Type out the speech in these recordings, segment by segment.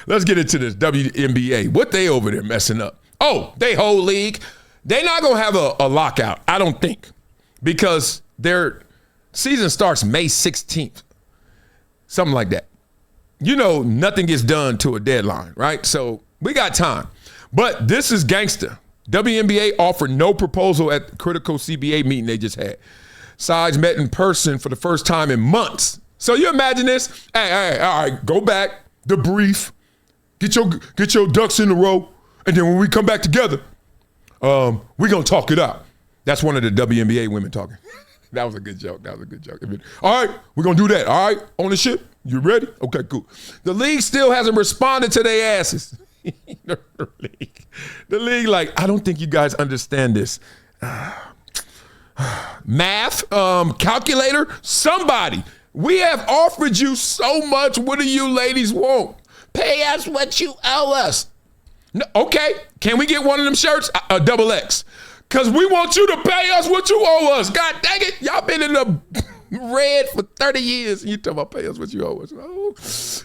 let's get into this WNBA. What they over there messing up? Oh, they whole league. They're not going to have a lockout, I don't think, because their season starts May 16th, something like that. You know, nothing gets done to a deadline, right? So we got time. But this is gangster. WNBA offered no proposal at the critical CBA meeting they just had. Sides met in person for the first time in months. So you imagine this? Hey, all right, go back, debrief, get your ducks in a row, and then when we come back together, we're going to talk it out. That's one of the WNBA women talking. That was a good joke. All right, we're going to do that. All right, ownership, you ready? Okay, cool. The league still hasn't responded to their asses. The league, like, I don't think you guys understand this. Math, calculator, somebody. We have offered you so much. What do you ladies want? Pay us what you owe us. No, okay, can we get one of them shirts? A double X. Because we want you to pay us what you owe us. God dang it. Y'all been in the red for 30 years. And you talking about pay us what you owe us. Oh,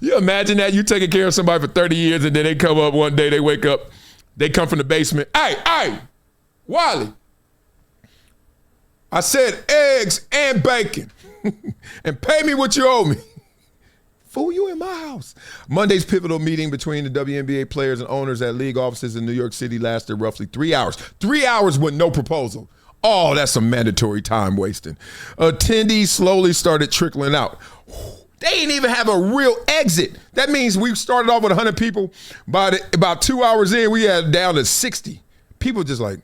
you imagine that? You taking care of somebody for 30 years and then they come up one day, they wake up, they come from the basement. Hey, Wiley. I said eggs and bacon. And pay me what you owe me. Fool, you in my house. Monday's pivotal meeting between the WNBA players and owners at league offices in New York City lasted roughly 3 hours. 3 hours with no proposal. Oh, that's some mandatory time wasting. Attendees slowly started trickling out. They didn't even have a real exit. That means we started off with 100 people. By about 2 hours in, we had down to 60. People just like,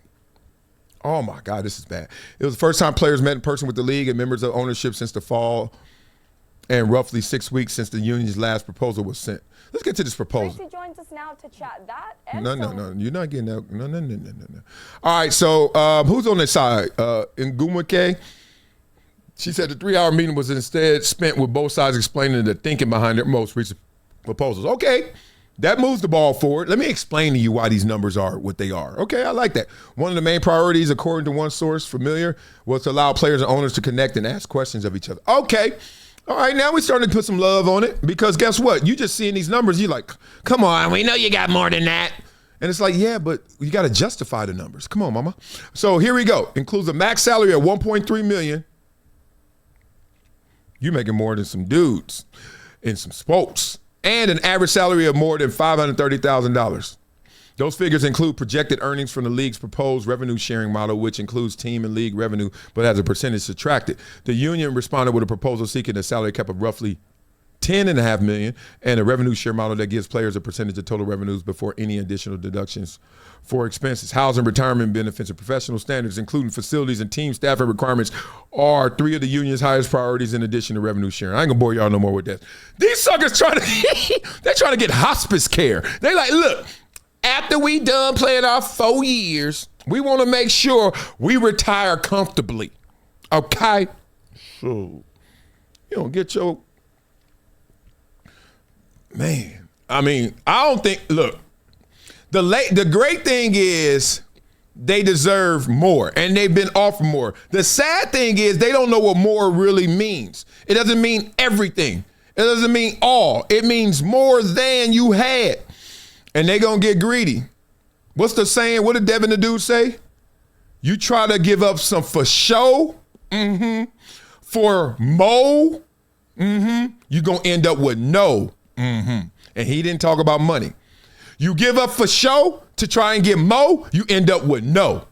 oh my God, this is bad. It was the first time players met in person with the league and members of ownership since the fall, and roughly 6 weeks since the union's last proposal was sent. Let's get to this proposal. Tracy joins us now to chat that. And no. You're not getting that. No. All right, so who's on this side? Ngumake. She said the 3-hour meeting was instead spent with both sides explaining the thinking behind their most recent proposals. Okay, that moves the ball forward. Let me explain to you why these numbers are what they are. Okay, I like that. One of the main priorities, according to one source familiar, was to allow players and owners to connect and ask questions of each other. Okay. All right, now we're starting to put some love on it because guess what? You just seeing these numbers, you're like, come on, we know you got more than that. And it's like, yeah, but you got to justify the numbers. Come on, mama. So here we go. Includes a max salary of $1.3 million. You're making more than some dudes in some spokes. And an average salary of more than $530,000. Those figures include projected earnings from the league's proposed revenue sharing model, which includes team and league revenue, but has a percentage subtracted. The union responded with a proposal seeking a salary cap of roughly $10.5 million and a revenue share model that gives players a percentage of total revenues before any additional deductions for expenses. Housing, retirement benefits, and professional standards, including facilities and team staffing requirements, are 3 of the union's highest priorities in addition to revenue sharing. I ain't gonna bore y'all no more with that. These suckers they're trying to get hospice care. They like, look, after we done playing our 4 years, we want to make sure we retire comfortably. Okay? So, you don't get your... Man, I mean, I don't think... Look, the great thing is they deserve more, and they've been offered more. The sad thing is they don't know what more really means. It doesn't mean everything. It doesn't mean all. It means more than you had. And they gonna get greedy. What's the saying? What did Devin the dude say? You try to give up some for show, for mo, you gonna end up with no, And he didn't talk about money. You give up for show to try and get mo, you end up with no.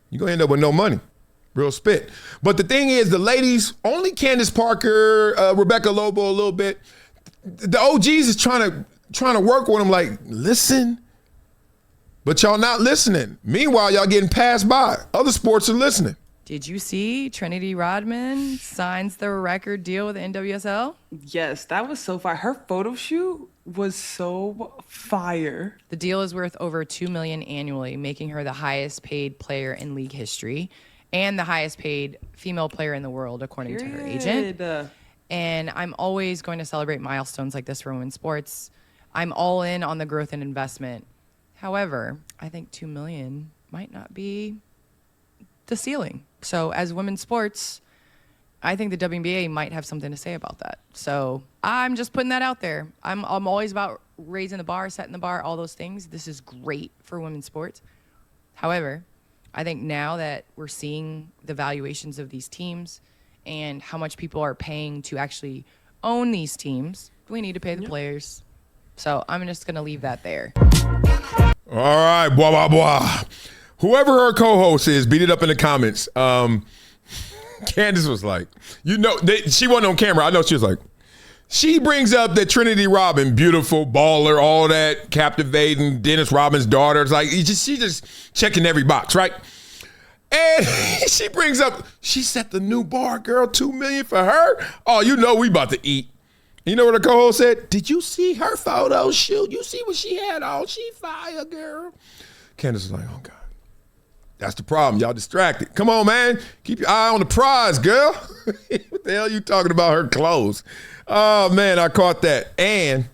You're gonna end up with no money. Real spit. But the thing is, the ladies, only Candace Parker, Rebecca Lobo a little bit, the OGs is trying to work with them like, listen, but y'all not listening. Meanwhile, y'all getting passed by. Other sports are listening. Did you see Trinity Rodman signs the record deal with the NWSL? Yes, that was so fire. Her photo shoot was so fire. The deal is worth over $2 million annually, making her the highest paid player in league history and the highest paid female player in the world, according to her agent. And I'm always going to celebrate milestones like this for women's sports. I'm all in on the growth and investment. However, I think $2 million might not be the ceiling. So as women's sports, I think the WNBA might have something to say about that. So I'm just putting that out there. I'm always about raising the bar, setting the bar, all those things. This is great for women's sports. However, I think now that we're seeing the valuations of these teams and how much people are paying to actually own these teams, we need to pay the players. So I'm just going to leave that there. All right, blah, blah, blah. Whoever her co-host is, beat it up in the comments. Candace was like, she wasn't on camera. I know she was like, she brings up that Trinity Robin, beautiful baller, all that, captivating, Dennis Robin's daughter. It's like, she just checking every box, right? And she brings up, she set the new bar, girl, $2 million for her. Oh, we about to eat. You know what her co-host said? Did you see her photo shoot? You see what she had on? She fire, girl. Candace was like, oh, God. That's the problem. Y'all distracted. Come on, man. Keep your eye on the prize, girl. What the hell you talking about her clothes? Oh, man, I caught that. And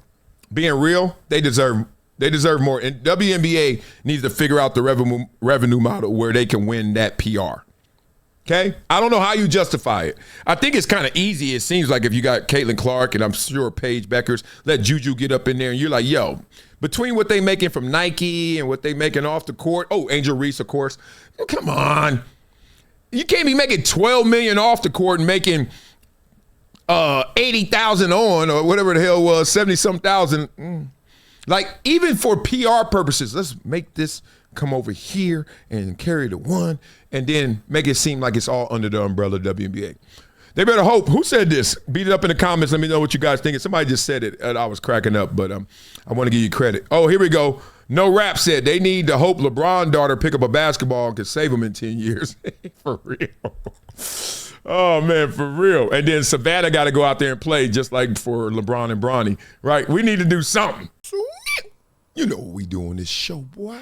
being real, they deserve more. And WNBA needs to figure out the revenue model where they can win that PR. Okay? I don't know how you justify it. I think it's kind of easy. It seems like if you got Caitlin Clark and I'm sure Paige Beckers, let Juju get up in there and you're like, yo, between what they making from Nike and what they making off the court, Angel Reese, of course, come on. You can't be making $12 million off the court and making $80,000 on or whatever the hell it was, 70-some thousand. Like, even for PR purposes, let's make this come over here and carry the one and then make it seem like it's all under the umbrella of WNBA. They better hope. Who said this? Beat it up in the comments. Let me know what you guys think. Somebody just said it, and I was cracking up, but I want to give you credit. Oh, here we go. No Rap said they need to hope LeBron's daughter pick up a basketball and can save them in 10 years. For real. Oh, man, for real. And then Savannah got to go out there and play just like for LeBron and Bronny, right? We need to do something. You know what we do on this show, boy.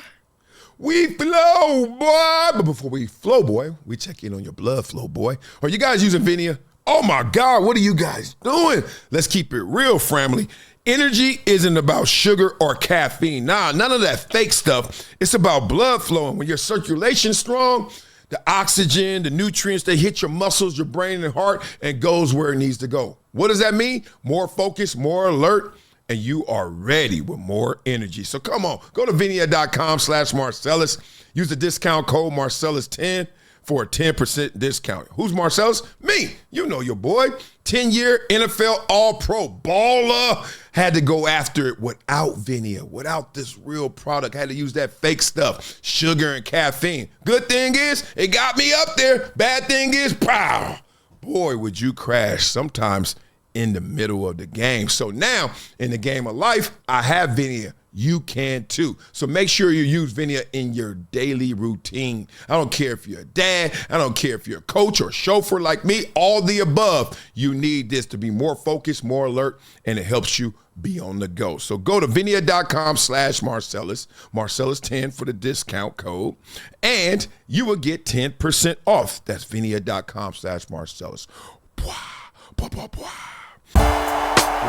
We flow, boy. But before we flow, boy, we check in on your blood flow, boy. Are you guys using VINIA? Oh, my God, what are you guys doing? Let's keep it real, family. Energy isn't about sugar or caffeine. Nah, none of that fake stuff. It's about blood flowing. When your circulation's strong, the oxygen, the nutrients, they hit your muscles, your brain and heart, and goes where it needs to go. What does that mean? More focus, more alert, and you are ready with more energy. So come on, go to VINIA.com/Marcellus. Use the discount code Marcellus10 for a 10% discount. Who's Marcellus? Me. You know your boy. 10-year NFL All-Pro baller. Had to go after it without VINIA, without this real product. Had to use that fake stuff, sugar and caffeine. Good thing is, it got me up there. Bad thing is, pow. Boy, would you crash sometimes in the middle of the game. So now, in the game of life, I have VINIA. You can too. So make sure you use VINIA in your daily routine. I don't care if you're a dad. I don't care if you're a coach or chauffeur like me. All the above. You need this to be more focused, more alert, and it helps you be on the go. So go to VINIA.com/Marcellus, Marcellus10 for the discount code, and you will get 10% off. That's VINIA.com/Marcellus.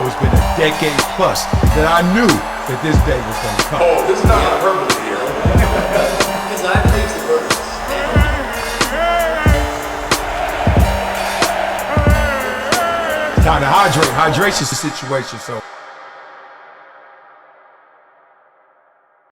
It's been a decade plus that I knew that this day was going to come. Oh, this is not hyperbole here. Because I believe the purpose. Time to hydrate. Hydration's the situation, so.